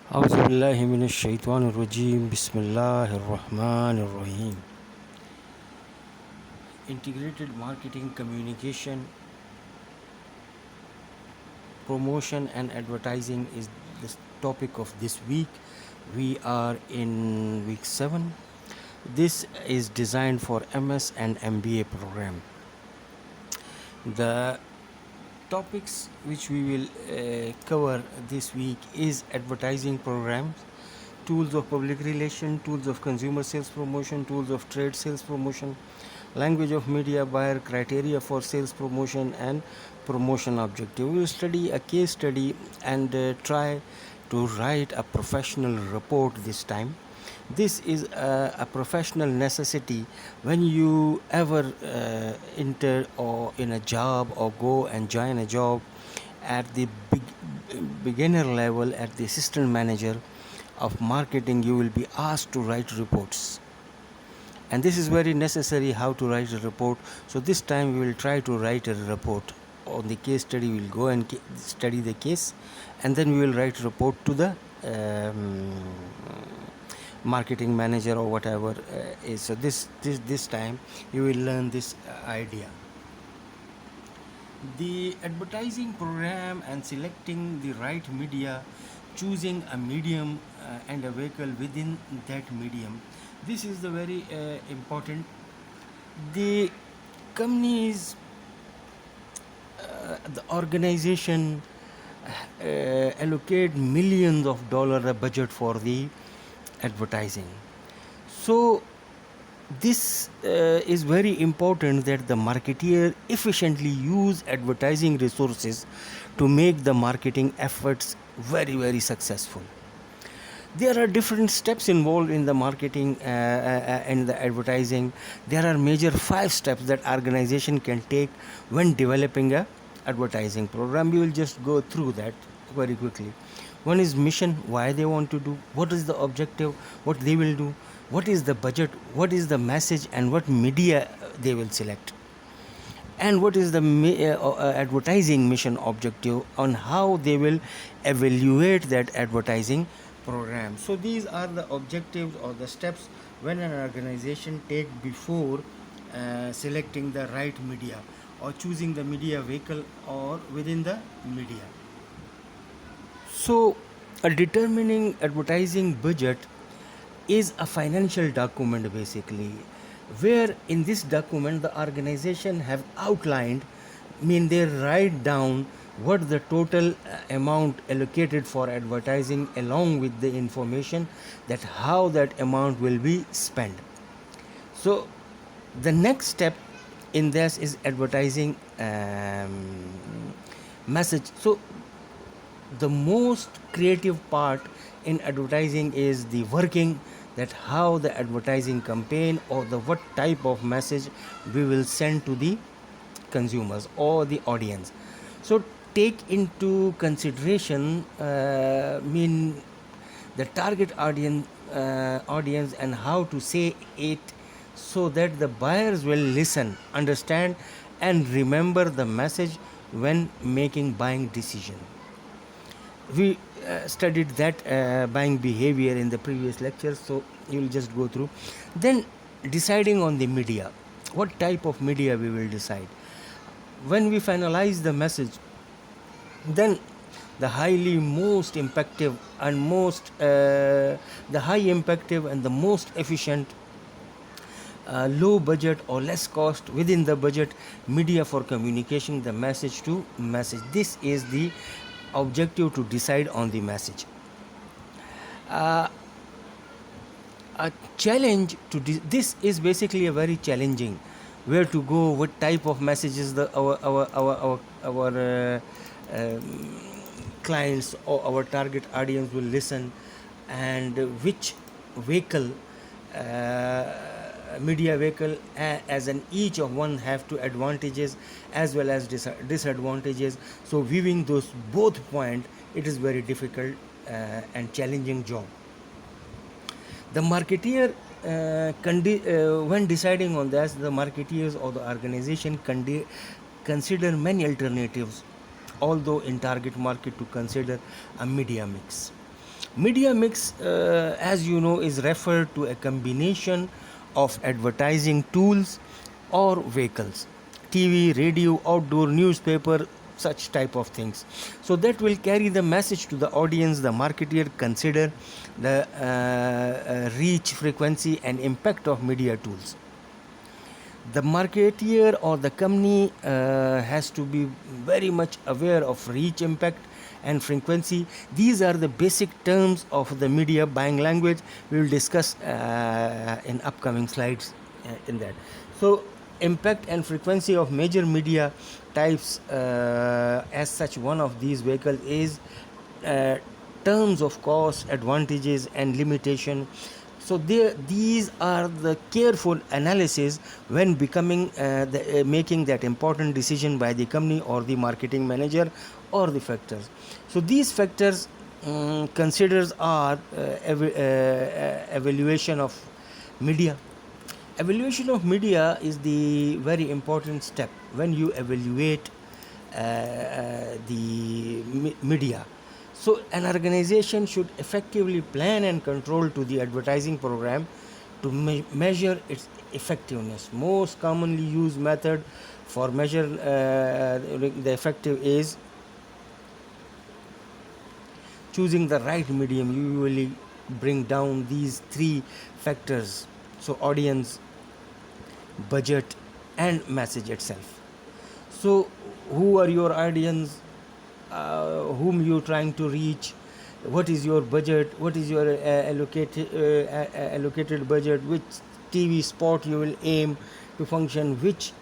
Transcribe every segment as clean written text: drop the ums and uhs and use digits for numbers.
أعوذ بالله من الشيطان الرجيم بسم الله الرحمن الرحيم. Integrated marketing, communication, promotion and advertising is the topic of this week. We are in week 7. This is designed for MS and MBA program. The topics which we will cover this week is advertising programs, tools of public relation, tools of consumer sales promotion, tools of trade sales promotion, language of media buyer, criteria for sales promotion, and promotion objective. We will study a case study and try to write a professional report this time. This is a professional necessity when you ever enter or in a job or go and join a job at the beginner level, at the assistant manager of marketing. You will be asked to write reports, and this is very necessary how to write a report. So this time we will try to write a report on the case study. We will go and study the case, and then we will write a report to the marketing manager or whatever is. So this time you will learn this idea. The advertising program and selecting the right media, choosing a medium and a vehicle within that medium. This is the very important. The companies, the organization allocate millions of dollars a budget for the advertising. So this is very important that the marketeer efficiently use advertising resources to make the marketing efforts very successful. There are different steps involved in the marketing and the advertising. There are major 5 steps that organization can take when developing a advertising program. We will just go through that very quickly. One is mission, why they want to do, what is the objective, what they will do, what is the budget, what is the message, and what media they will select, and what is the advertising mission objective, on how they will evaluate that advertising program. So these are the objectives or the steps when an organization take before selecting the right media or choosing the media vehicle or within the media. So determining advertising budget is a financial document basically, where in this document the organization have outlined, they write down what the total amount allocated for advertising, along with the information that how that amount will be spent. So the next step in this is advertising message. So the most creative part in advertising is the working, that how the advertising campaign or the what type of message we will send to the consumers or the audience. So take into consideration the target audience and how to say it, so that the buyers will listen, understand, and remember the message when making buying decision. We studied that buying behavior in the previous lecture, so you will just go through. Then deciding on the media, what type of media we will decide. When we finalize the message, then the highly most impactful and the high impactful and the most efficient low budget or less cost within the budget media for communication the message to message. This is the objective to decide on the message. A challenge to this is basically a very challenging, where to go, what type of messages our clients or our target audience will listen, and which vehicle, media vehicle, as an each of one have to advantages as well as disadvantages. So viewing those both point, it is very difficult and challenging job. The marketeer when deciding on this, the marketeers or the organization consider many alternatives, although in target market to consider a media mix. Media mix, as you know, is referred to a combination of advertising tools or vehicles, TV, radio, outdoor, newspaper, such type of things. So that will carry the message to the audience. The marketer consider the reach, frequency, and impact of media tools. The marketeer or the company has to be very much aware of reach, impact, and frequency. These are the basic terms of the media buying language. We will discuss in upcoming slides in that. So impact and frequency of major media types, as such, one of these vehicles is uh, terms of cost, advantages, and limitation. So these are the careful analysis when making that important decision by the company or the marketing manager or the factors. So these factors considers are evaluation of media. Evaluation of media is the very important step when you evaluate the media. So an organization should effectively plan and control to the advertising program to measure its effectiveness. Most commonly used method for measure the effective is choosing the right medium. Usually bring down these three factors: so audience, budget, and message itself. So who are your audience, whom you trying to reach, what is your budget, what is your allocated budget, which TV spot you will aim to function, which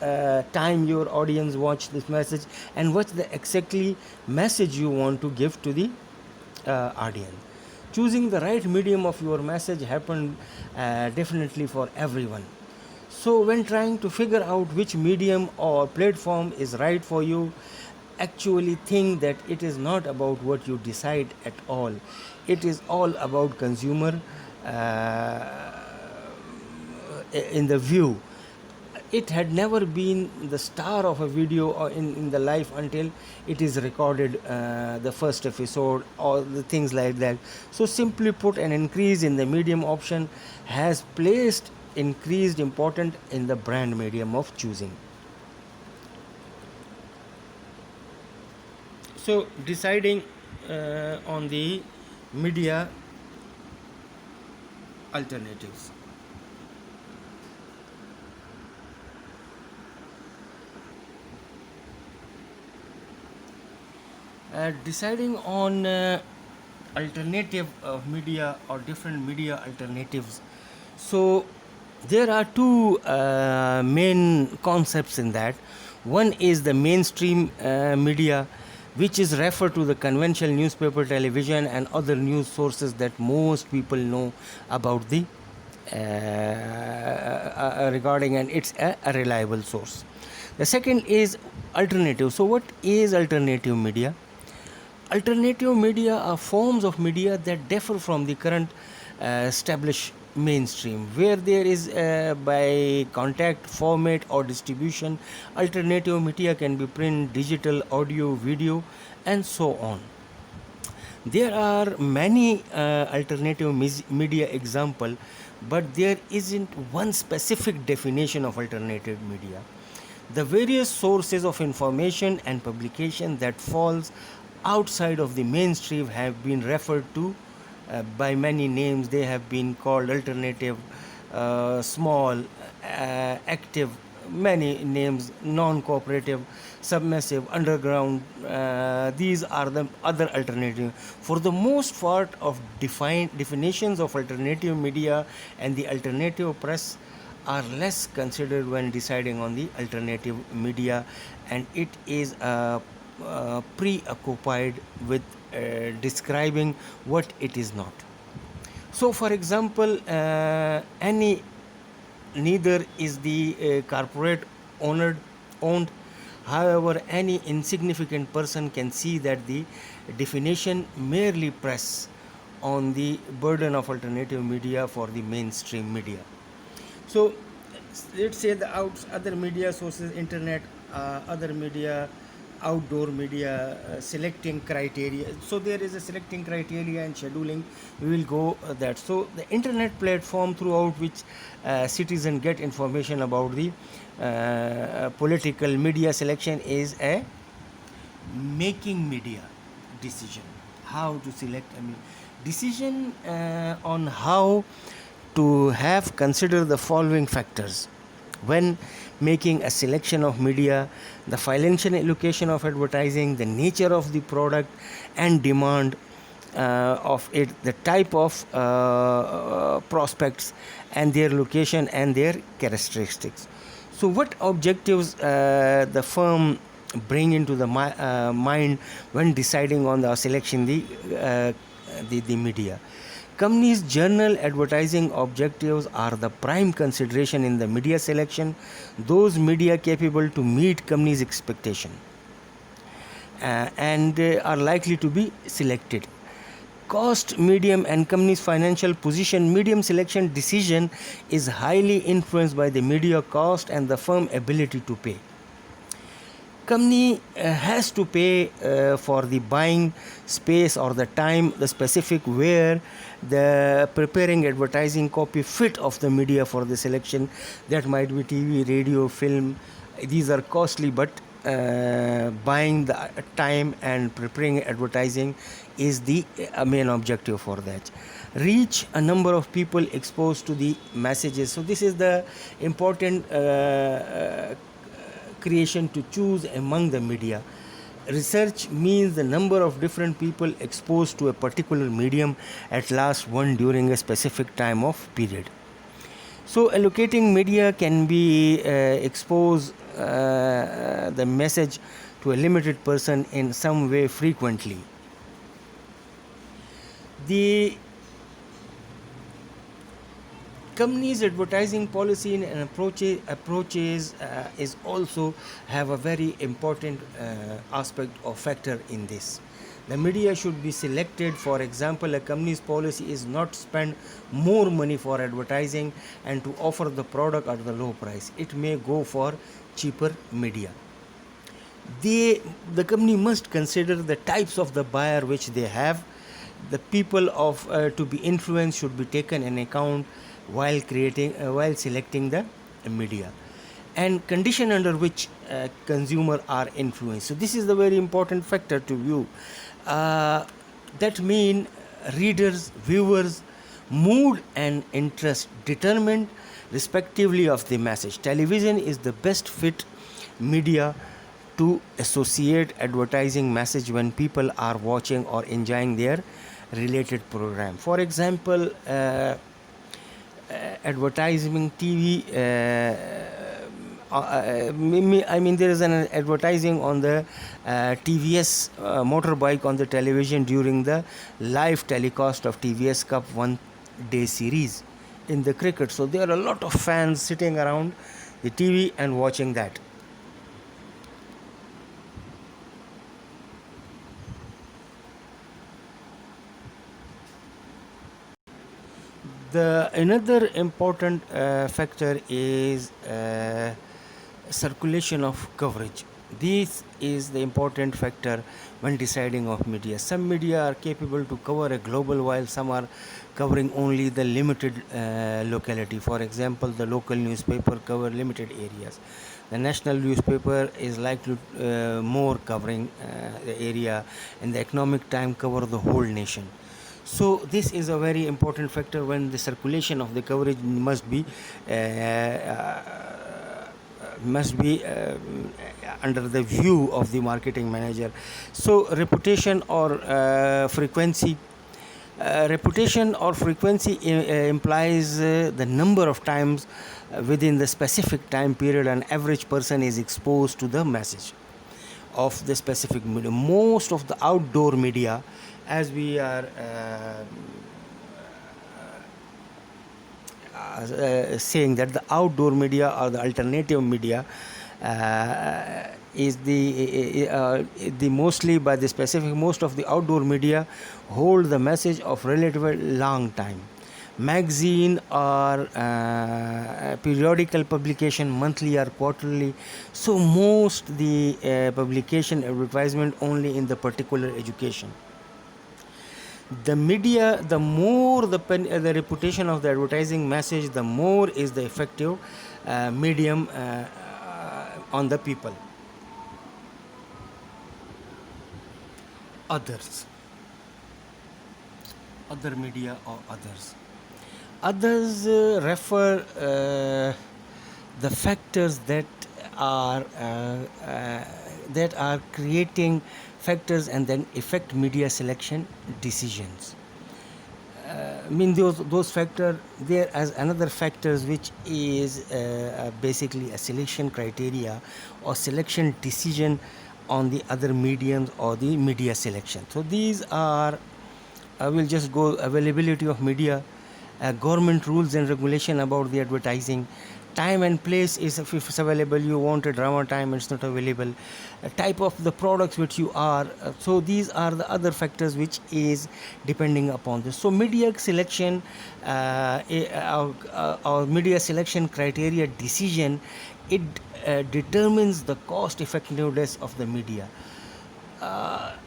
time your audience watch this message, and what's the exactly message you want to give to the audience. Choosing the right medium of your message happened definitely for everyone. So when trying to figure out which medium or platform is right for you, actually think that it is not about what you decide at all. It is all about consumer in the view. It had never been the star of a video or in the life until it is recorded the first episode or the things like that. So simply put, an increase in the medium option has placed increased importance in the brand medium of choosing. So deciding on the media alternatives. Deciding on alternative media or different media alternatives. So there are two main concepts in that. One is the mainstream media, which is referred to the conventional newspaper, television, and other news sources that most people know about the regarding, and it's a reliable source. The second is alternative. So what is alternative media? Alternative media are forms of media that differ from the current established mainstream, where there is by contact, format, or distribution. Alternative media can be print, digital, audio, video, and so on. There are many alternative media example, but there isn't one specific definition of alternative media. The various sources of information and publication that falls outside of the mainstream have been referred to by many names. They have been called alternative, small, active, many names, non-cooperative, submissive, underground. These are the other alternative. For the most part of definitions of alternative media and the alternative press are less considered when deciding on the alternative media, and it is preoccupied with describing what it is not. So for example, any neither is the corporate owned. However, any insignificant person can see that the definition merely press on the burden of alternative media for the mainstream media. So let's say the other media sources, internet, other media outdoor media selecting criteria. So there is a selecting criteria and scheduling. We will go that. So the internet platform throughout which citizen get information about the political media selection is a making media decision. How to select, I mean, decision on how to have consider the following factors when making a selection of media: the financial allocation of advertising, the nature of the product and demand of it, the type of prospects and their location and their characteristics. So what objectives the firm bring into the mind when deciding on the selection the media. Companies' journal advertising objectives are the prime consideration in the media selection. Those media capable to meet companies' expectation and are likely to be selected. Cost, medium, and company's financial position. Medium selection decision is highly influenced by the media cost and the firm ability to pay. Company has to pay for the buying space or the time, the specific where the preparing advertising copy fit of the media for the selection. That might be TV, radio, film. These are costly, but buying the time and preparing advertising is the main objective for that. Reach a number of people exposed to the messages. So this is the important creation to choose among the media. Research means the number of different people exposed to a particular medium at last one during a specific time of period. So allocating media can be expose the message to a limited person in some way frequently. The company's advertising policy and approaches is also have a very important aspect or factor in this. The media should be selected. For example, a company's policy is not spend more money for advertising and to offer the product at the low price. It may go for cheaper media. The company must consider the types of the buyer which they have. The people of to be influenced should be taken in account while selecting the media, and condition under which consumer are influenced. So this is the very important factor to view. That mean readers, viewers, mood and interest determined respectively of the message. Television is the best fit media to associate advertising message when people are watching or enjoying their related program. For example, advertising TV. I mean, there is an advertising on the TVS motorbike on the television during the live telecast of TVS Cup one day series in the cricket. So there are a lot of fans sitting around the TV and watching that. The another important factor is circulation of coverage. This is the important factor when deciding of media. Some media are capable to cover a global while some are covering only the limited locality. For example, the local newspaper cover limited areas. The national newspaper is likely more covering the area, and the economic time cover the whole nation. So this is a very important factor when the circulation of the coverage must be under the view of the marketing manager. So reputation or frequency. Reputation or frequency implies the number of times within the specific time period an average person is exposed to the message of the specific media. Most of the outdoor media, as we are saying that the outdoor media or the alternative media is the mostly by the specific. Most of the outdoor media hold the message of relatively long time, magazine or periodical publication, monthly or quarterly. So most the publication advertisement only in the particular education. The media, the more the reputation of the advertising message, the more is the effective medium on the people. Others, other media or others. Others refer the factors are uh, uh, that are creating factors and then affect media selection decisions. I mean those factor there as another factors which is basically a selection criteria or selection decision on the other mediums or the media selection. So these are, I will just go availability of media, government rules and regulation about the advertising, time and place is if it's available, you want a drama time, it's not available, type of the products which you are. So these are the other factors which is depending upon this. So media selection, our media selection criteria decision, it determines the cost effectiveness of the media.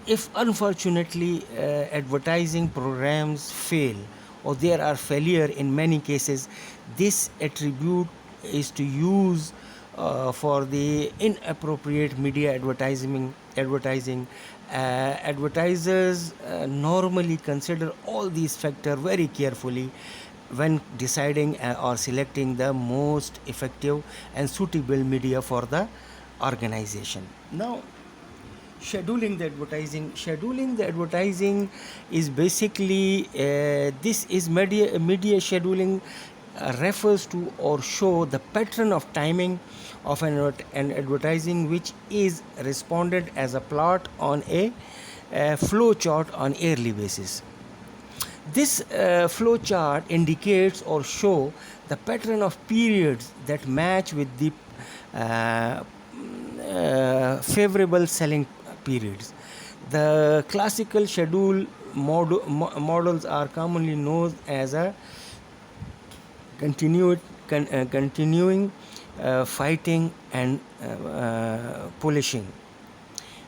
If unfortunately advertising programs fail or there are failure in many cases, this attribute is to use for the inappropriate media advertising. Advertisers normally consider all these factors very carefully when deciding or selecting the most effective and suitable media for the organization. Now, scheduling the advertising is basically this is media scheduling refers to or show the pattern of timing of an advertising which is responded as a plot on a flow chart on yearly basis. This flow chart indicates or show the pattern of periods that match with the favorable selling periods. The classical schedule models are commonly known as a continuing, fighting, and polishing.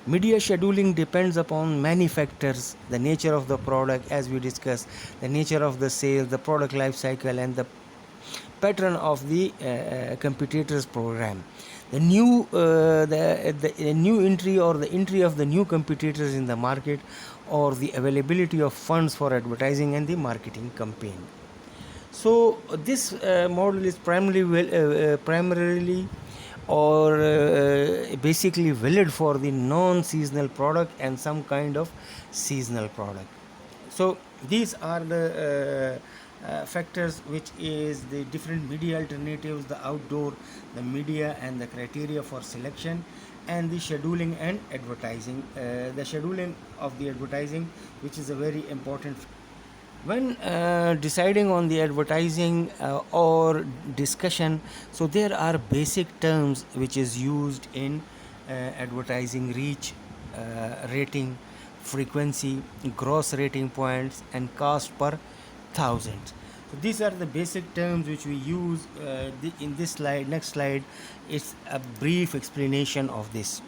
Media scheduling depends upon many factors: the nature of the product, as we discussed, the nature of the sale, the product life cycle, and the pattern of the competitor's program. The new entry or the entry of the new competitors in the market, or the availability of funds for advertising and the marketing campaign. So this model is primarily or basically valid for the non-seasonal product and some kind of seasonal product. So these are the factors which is the different media alternatives, the outdoor, the media, and the criteria for selection, and the scheduling and advertising. The scheduling of the advertising, which is a very important when deciding on the advertising or discussion. So there are basic terms which is used in advertising: reach, rating, frequency, gross rating points, and cost per thousand. So these are the basic terms which we use in this slide. Next slide is a brief explanation of this.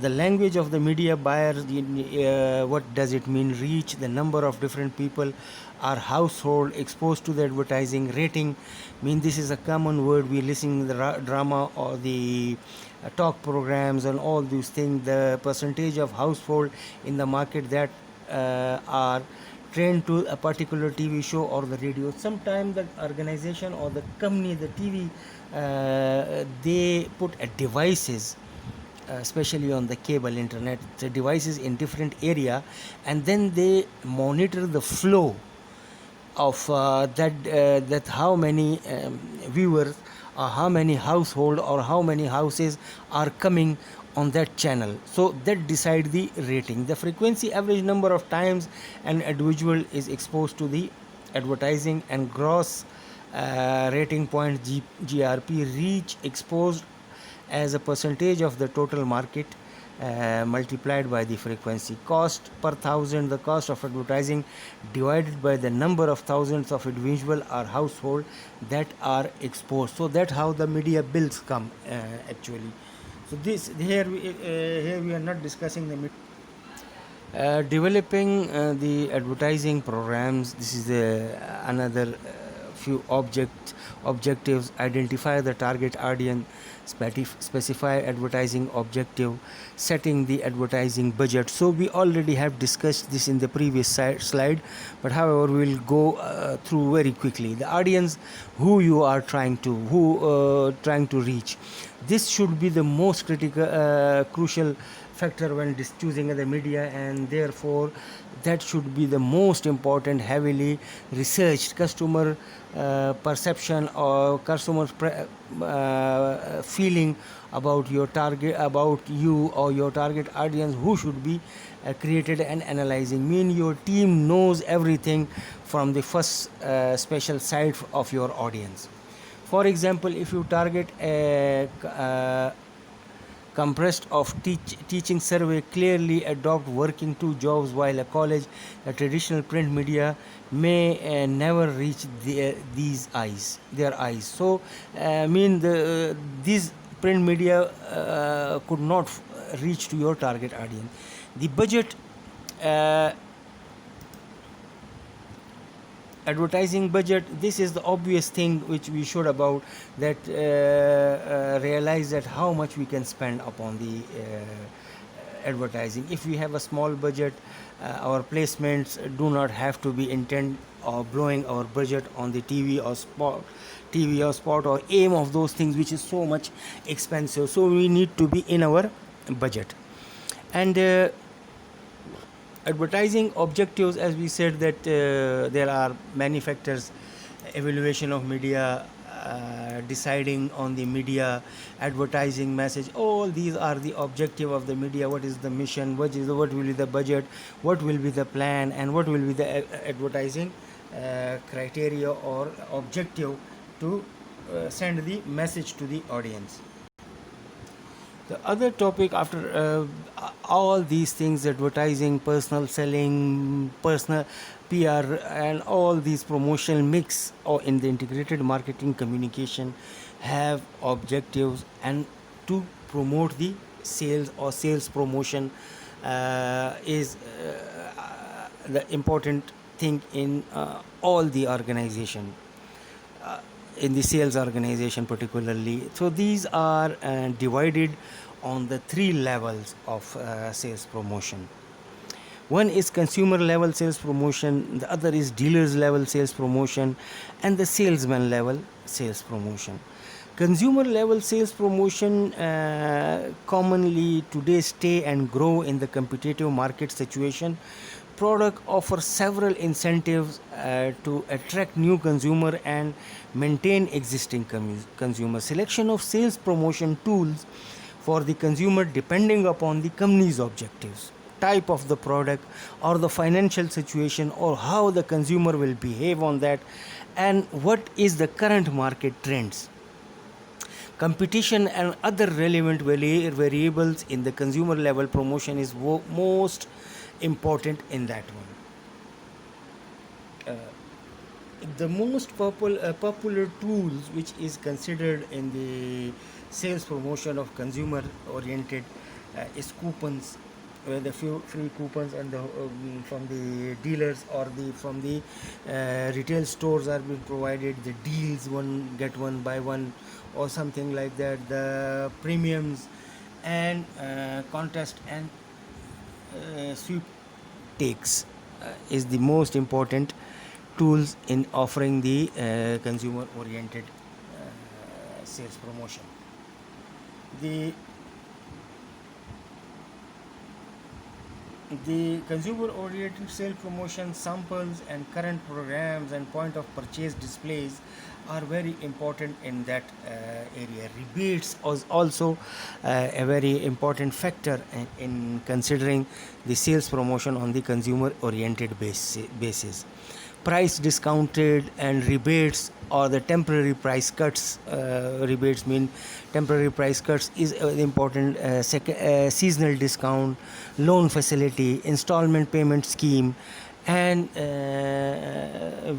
The language of the media buyers, what does it mean? Reach, the number of different people or household exposed to the advertising. Rating, mean this is a common word we listen in the drama or the talk programs and all these things. The percentage of household in the market that are trained to a particular TV show or the radio. Sometimes the organization or the company, the TV, they put devices, especially on the cable internet, the devices in different area, and then they monitor the flow of that how many viewers or how many household or how many houses are coming on that channel. So that decide the rating. The frequency, average number of times an individual is exposed to the advertising, and gross rating point, GRP, reach, exposed as a percentage of the total market multiplied by the frequency. Cost per thousand, the cost of advertising divided by the number of thousands of individual or household that are exposed. So that's how the media bills come actually. So this here we are not discussing the developing the advertising programs. This is another few objectives. Identify the target audience, specify advertising objective, setting the advertising budget. So we already have discussed this in the previous slide, but however we will go through very quickly. The audience who you are trying to reach. This should be the most crucial factor when choosing the media, and therefore that should be the most important, heavily researched customer perception or customer feeling about your target, about you or your target audience, who should be created and analyzing. Mean your team knows everything from the first special side of your audience. For example, if you target a compressed of teaching survey, clearly adopt working two jobs while a college, the traditional print media may never reach their eyes. So these print media could not reach to your target audience. The budget, advertising budget, this is the obvious thing which we should about that realize that how much we can spend upon the advertising. If we have a small budget, our placements do not have to be intent of blowing our budget on the TV or spot or aim of those things, which is so much expensive. So we need to be in our budget. And advertising objectives, as we said, that there are many factors: evaluation of media, deciding on the media advertising message. All these are the objective of the media. What is the mission, what will be the budget, what will be the plan, and what will be the advertising criteria or objective to send the message to the audience. The other topic after all these things, advertising, personal selling, personal PR, and all these promotional mix or in the integrated marketing communication have objectives, and to promote the sales or sales promotion is the important thing in all the organization, in the sales organization particularly. So these are divided on the three levels of sales promotion. One is consumer level sales promotion, the other is dealers level sales promotion, and the salesman level sales promotion. Consumer level sales promotion commonly today stay and grow in the competitive market situation. Product offers several incentives to attract new consumer and maintain existing consumer. Selection of sales promotion tools for the consumer depending upon the company's objectives, type of the product, or the financial situation, or how the consumer will behave on that, and what is the current market trends. Competition and other relevant variables in the consumer level promotion is most important in that one. The most popular tools which is considered in the sales promotion of consumer oriented is coupons, where the few free coupons and from the dealers or from the retail stores are being provided. The deals, one get one buy one or something like that. The premiums and contest and sweepstakes is the most important tools in offering the consumer oriented sales promotion. The consumer oriented sales promotion samples and current programs and point of purchase displays are very important in that area. Rebates is also a very important factor in considering the sales promotion on the consumer oriented basis. price discounted and rebates or the temporary price cuts. Rebates mean temporary price cuts is important. Seasonal discount, loan facility, installment payment scheme, and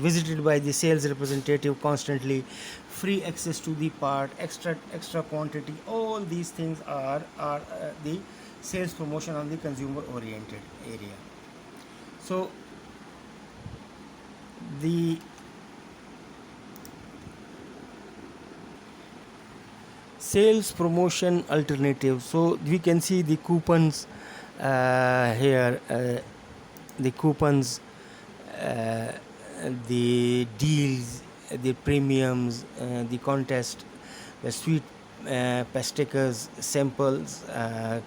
visited by the sales representative constantly, free access to the part, extra quantity. All these things are the sales promotion on the consumer oriented area. So the sales promotion alternative, so we can see the coupons here, the coupons, uh, the deals, the premiums, the contest, the sweet stickers, samples,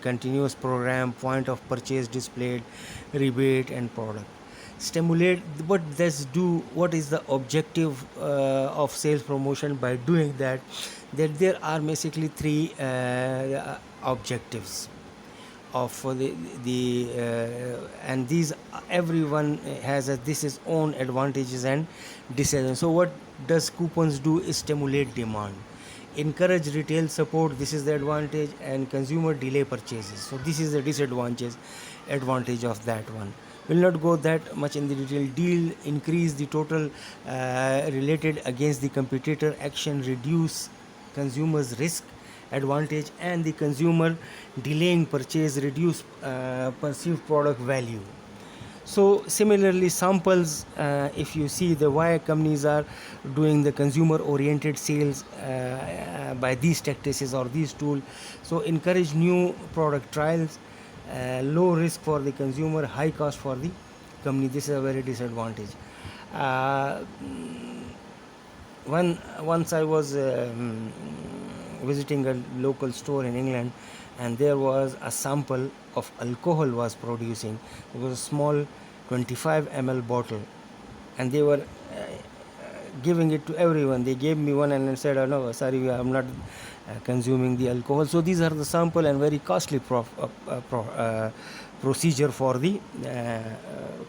continuous program, point of purchase displayed, rebate and product. Stimulate. What does do? What is the objective of sales promotion by doing that? That there are basically three objectives of and these everyone has this is own advantages and disadvantages. So what does coupons do is stimulate demand, encourage retail support, this is the advantage, and consumer delay purchases, so this is the advantage of that one. Will not go that much in the detail. Deal, increase the total related against the competitor action, reduce consumers risk, advantage, and the consumer delaying purchase, reduce perceived product value. So similarly, samples, if you see the why companies are doing the consumer oriented sales by these tactics or these tools. So encourage new product trials, low risk for the consumer, high cost for the company. This is a very disadvantage. uh, Once I was visiting a local store in England, and there was a sample of alcohol was producing. It was a small 25 ml bottle, and they were giving it to everyone. They gave me one and said, "Oh no, sorry, I'm not consuming the alcohol." So these are the sample and very costly procedure for the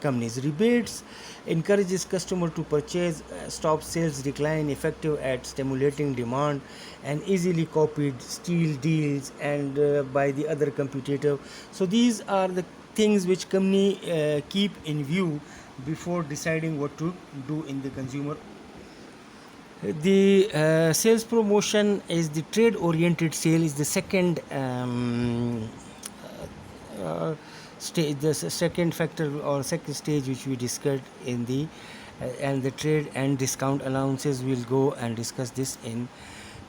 companies. Rebates encourages customer to purchase, stop sales decline, effective at stimulating demand, and easily copied, steal deals and by the other competitor. So these are the things which company keep in view before deciding what to do in the consumer. The sales promotion is the trade oriented sale is the second stage, the second factor or second stage which we discussed in the and the trade and discount allowances. We'll go and discuss this in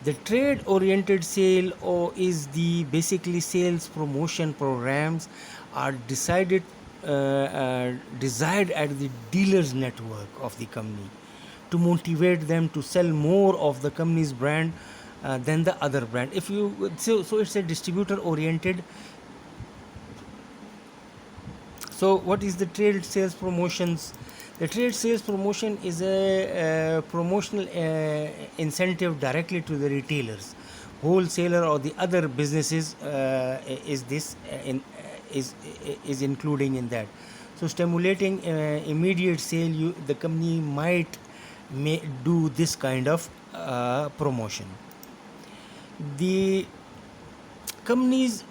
the trade oriented sale, or is the basically sales promotion programs are desired at the dealers network of the company to motivate them to sell more of the company's brand than the other brand. If you so it's a distributor oriented. So what is the trade sales promotions? The trade sales promotion is a promotional incentive directly to the retailers, wholesaler or the other businesses. Is this is including in that? So stimulating immediate sale, the company may do this kind of promotion. The companies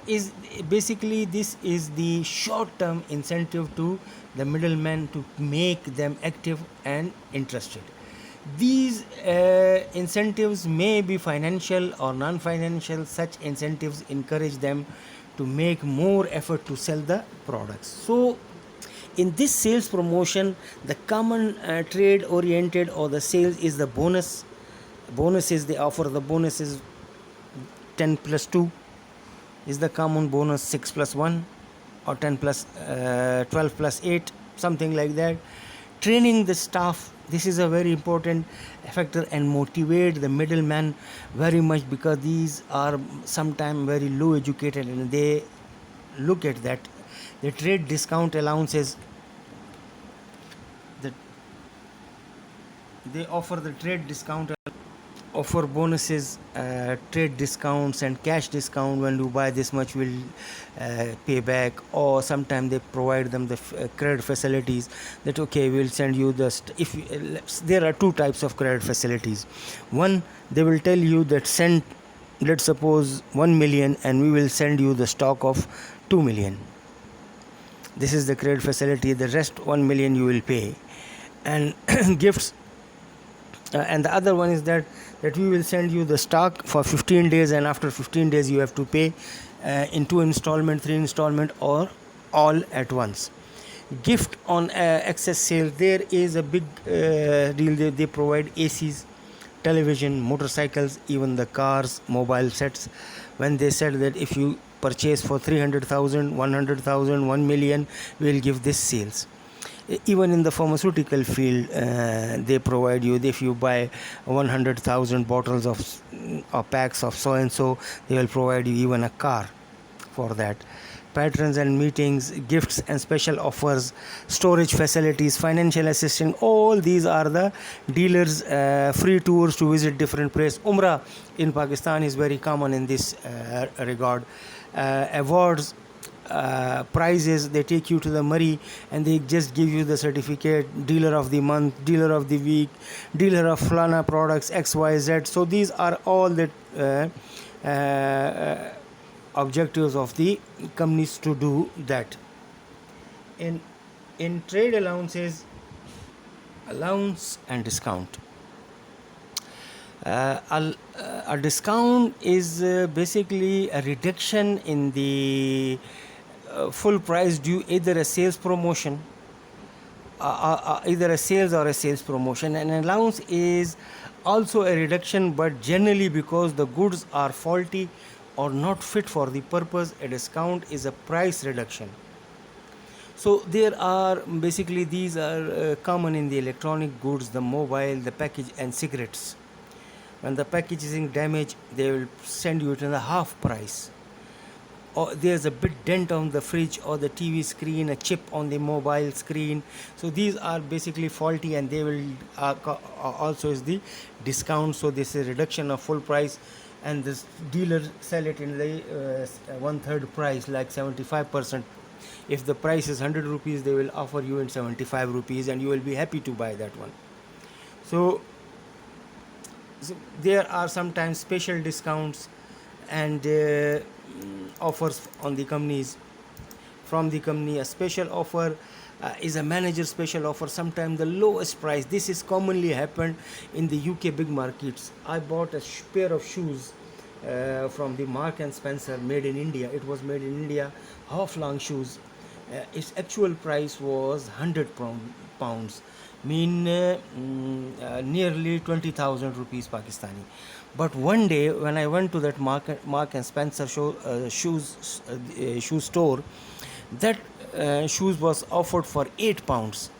is basically this is the short term incentive to the middleman to make them active and interested. These incentives may be financial or non financial. Such incentives encourage them to make more effort to sell the products. So in this sales promotion, the common trade oriented or the sales is the bonuses they offer. The bonus is 10 plus 2 is the common bonus, 6 plus 1 or 10 plus 12 plus 8, something like that. Training the staff, this is a very important factor, and motivate the middleman very much, because these are sometimes very low educated and they look at that. The trade discount allowances, that they offer the trade discount offer bonuses, trade discounts and cash discount. When you buy this much will pay back, or sometimes they provide them the credit facilities that okay, we'll send you the if there are two types of credit facilities. One, they will tell you that send, let's suppose 1 million, and we will send you the stock of 2 million. This is the credit facility. The rest 1 million you will pay. And gifts, and the other one is that we will send you the stock for 15 days, and after 15 days you have to pay in 2 installment, 3 installment, or all at once. Gift on excess sale, there is a big deal. They provide ACs, television, motorcycles, even the cars, mobile sets. When they said that if you purchase for 300,000, 100,000, 1 million, we will give this sales. Even in the pharmaceutical field, they provide you, if you buy 100,000 bottles of or packs of so and so, they will provide you even a car for that. Patrons and meetings, gifts and special offers, storage facilities, financial assistance, all these are the dealers. Free tours to visit different places. Umrah in Pakistan is very common in this regard. Awards, prizes, they take you to the Murray and they just give you the certificate, dealer of the month, dealer of the week, dealer of Flana products XYZ. So these are all the objectives of the companies to do that. In trade allowances, allowance and discount. A discount is basically a reduction in the full price due either a sales promotion, either a sales or a sales promotion. An allowance is also a reduction, but generally because the goods are faulty or not fit for the purpose. A discount is a price reduction. So there are basically, these are common in the electronic goods, the mobile, the package and cigarettes. When the packaging damaged, they will send you it in the half price. Or there's a bit dent on the fridge or the TV screen, a chip on the mobile screen. So these are basically faulty, and they will also is the discount. So this is reduction of full price, and this dealer sell it in the 1/3 price, like 75%. If the price is 100 rupees, they will offer you in 75 rupees, and you will be happy to buy that one. So there are sometimes special discounts and offers on the companies, from the company. A special offer is a manager special offer, sometimes the lowest price. This is commonly happened in the UK big markets. I bought a pair of shoes from the Mark and Spencer, made in India. It was made in India, half long shoes. Its actual price was 100 pounds, nearly 20,000 rupees Pakistani. But one day when I went to that Mark and Spencer shoe store, that shoes was offered for 8 pounds.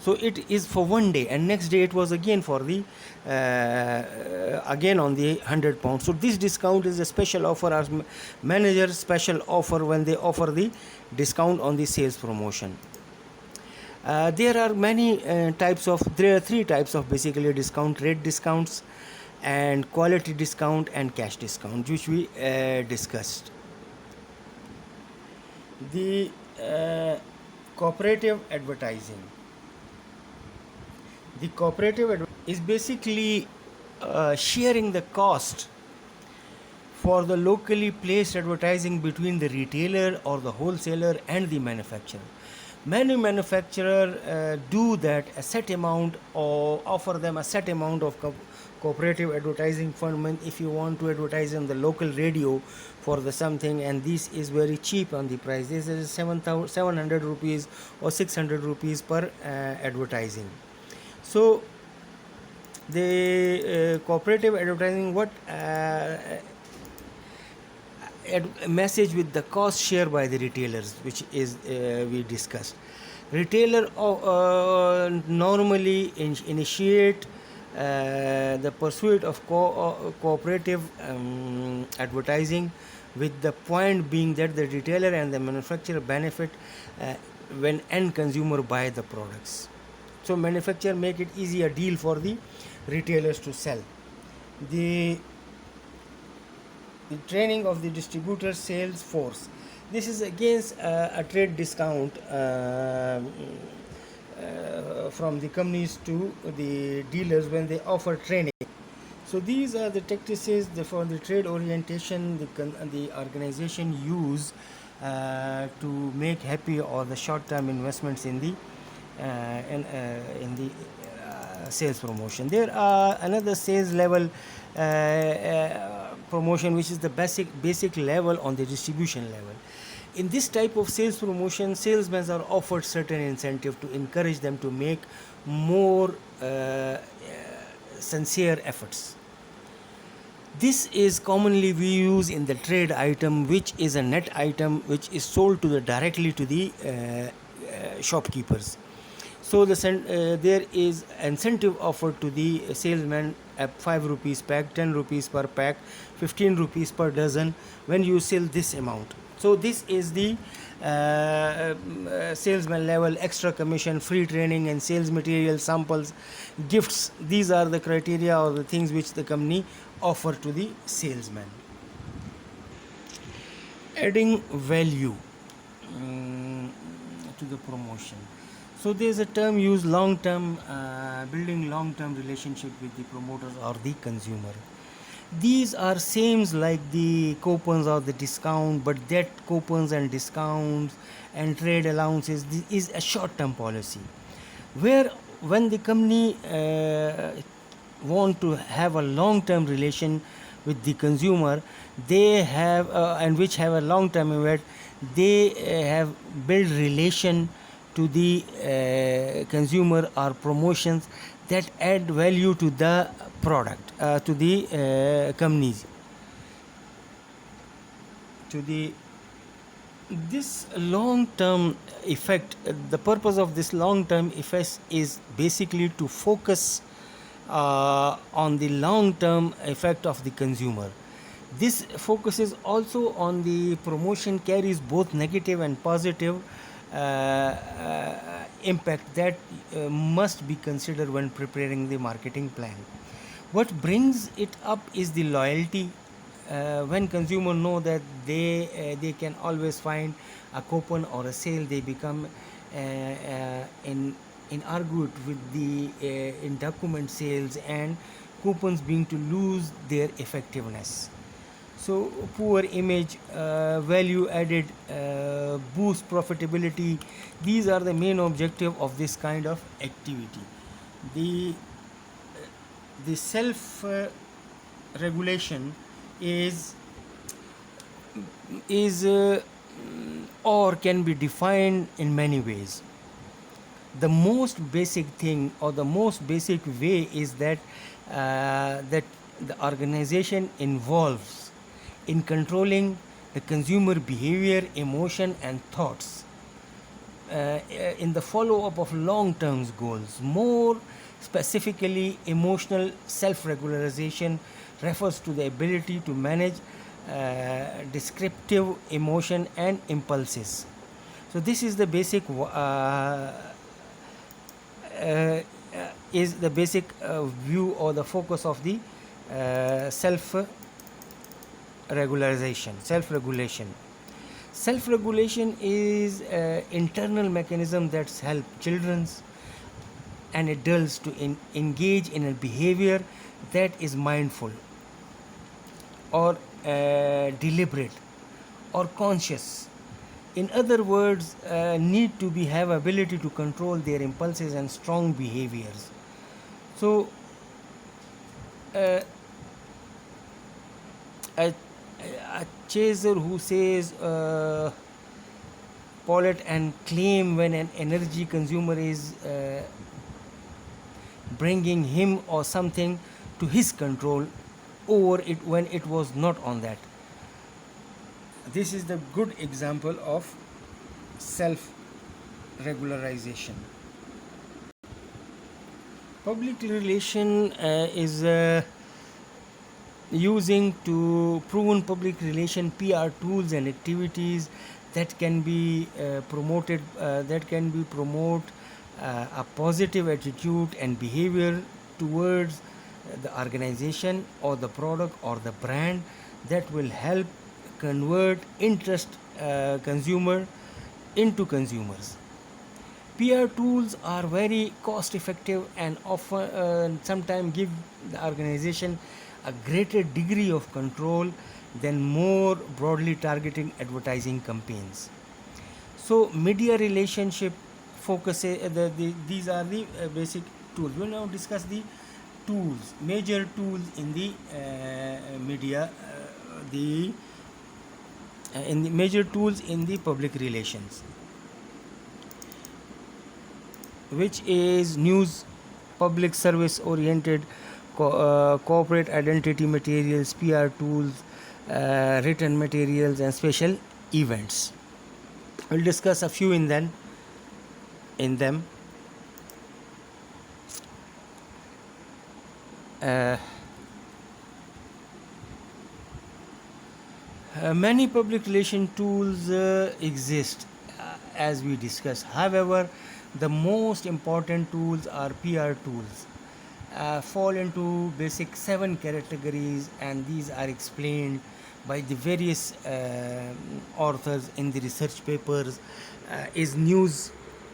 So it is for one day, and next day it was again for the again on the 100 pounds. So this discount is a special offer, as manager special offer, when they offer the discount on the sales promotion. There are three types of basically discount: rate discounts, and quality discount, and cash discount, which we discussed. The cooperative advertising. The cooperative is basically sharing the cost for the locally placed advertising between the retailer or the wholesaler and the manufacturer. Many manufacturers do that, a set amount, or offer them a set amount of cooperative advertising fund. If you want to advertise on the local radio for the something, and this is very cheap on the price, this is 700 rupees or 600 rupees per advertising. So the cooperative advertising, what message with the cost share by the retailers, which is we discussed. Retailer normally initiate the pursuit of cooperative advertising, with the point being that the retailer and the manufacturer benefit when end consumer buy the products. So manufacturer make it easier deal for the retailers to sell. the the training of the distributor sales force. This is against a trade discount from the companies to the dealers when they offer training. So these are the tactics for the trade orientation the organization use to make happy or the short-term investments in the sales promotion. There are another sales level promotion, which is the basic level on the distribution level. In this type of sales promotion, salesmen are offered certain incentive to encourage them to make more sincere efforts. This is commonly we use in the trade item, which is a net item which is sold directly to the shopkeepers. So there is incentive offered to the salesman at 5 rupees pack, 10 rupees per pack, 15 rupees per dozen when you sell this amount. So this is the salesman level, extra commission, free training and sales material, samples, gifts. These are the criteria or the things which the company offer to the salesman. Adding value to the promotion. So there is a term used, long term, building long term relationship with the promoters or the consumer. These are same like the coupons or the discount, but that coupons and discounts and trade allowances, this is a short term policy, where when the company want to have a long term relation with the consumer, they have and which have a long term event, they have built relation to the consumer or promotions that add value to the product, to the companies, to the this long term effect. The purpose of this long term effect is basically to focus on the long term effect of the consumer. This focuses also on the promotion, carries both negative and positive impact that must be considered when preparing the marketing plan. What brings it up is the loyalty. When consumers know that they can always find a coupon or a sale, they become in argued with the in document sales and coupons being to lose their effectiveness. So poor image, value added, boost profitability, these are the main objective of this kind of activity. The the self regulation is or can be defined in many ways. The most basic thing or the most basic way is that the organization involves in controlling the consumer behavior, emotion and thoughts in the follow up of long term goals. More specifically, emotional self regularization refers to the ability to manage descriptive emotion and impulses. So this is the basic view or the focus of the self regulation. Self regulation is an internal mechanism that's help children and adults to engage in a behavior that is mindful or deliberate or conscious. In other words, need to be have ability to control their impulses and strong behaviors. So a, a chaser who says polite and claim when an energy consumer is bringing him or something to his control over it when it was not on that. This is the good example of self regularization. Public relation is using to proven public relation PR tools and activities that can be promote a positive attitude and behavior towards the organization or the product or the brand that will help convert interest consumer into consumers. PR tools are very cost effective and often sometimes give the organization a greater degree of control than more broadly targeting advertising campaigns. So media relationship focuses these are the basic tools. We'll now discuss the tools, major tools in the media, the in the major tools in the public relations, which is news, public service oriented, corporate identity materials, PR tools, written materials, and special events. We'll discuss a few in them. Uh, Many public relation tools exist, as we discussed. However, the most important tools are PR tools. Fall into basic 7 categories, and these are explained by the various authors in the research papers. Is news?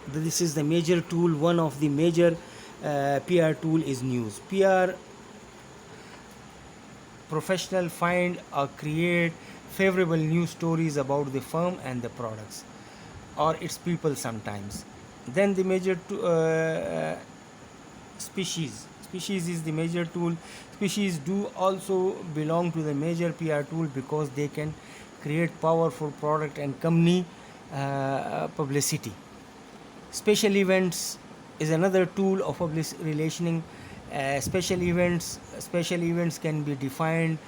This is the major tool. One of the major PR tool is news. PR professional find or create favorable news stories about the firm and the products or its people sometimes. Then the major species is the major tool. Species do also belong to the major PR tool because they can create powerful product and company publicity. Special events is another tool of public relationing. Special events can be defined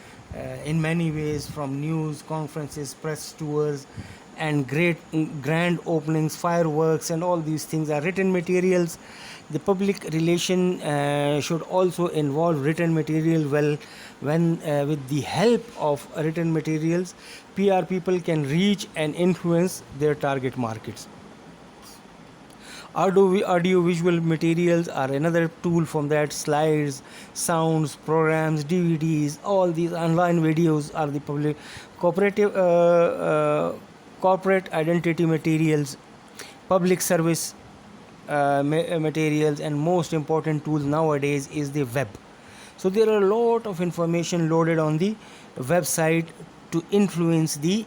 in many ways, from news conferences, press tours, and grand openings, fireworks, and all these things are written materials. The public relation should also involve written material. Well, when with the help of written materials, PR people can reach and influence their target markets. Audio visual materials are another tool from that. Slides, sounds, programs, DVDs, all these online videos are the public corporate identity materials, public service materials, and most important tool nowadays is the web. So there are a lot of information loaded on the website to influence the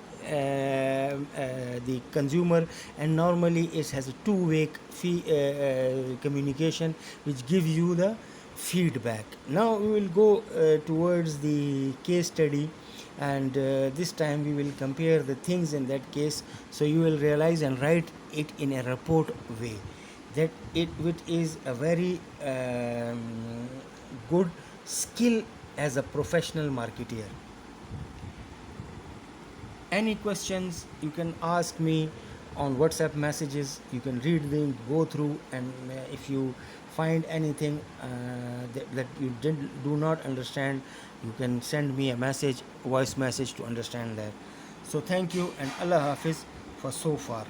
consumer, and normally it has a two-way communication which gives you the feedback. Now we will go towards the case study, and this time we will compare the things in that case, so you will realize and write it in a report way, that it is a very good skill as a professional marketer. Any questions you can ask me on WhatsApp messages. You can read them, go through, and if you find anything that you do not understand, you can send me a message, voice message, to understand that. So thank you, and Allah Hafiz for so far.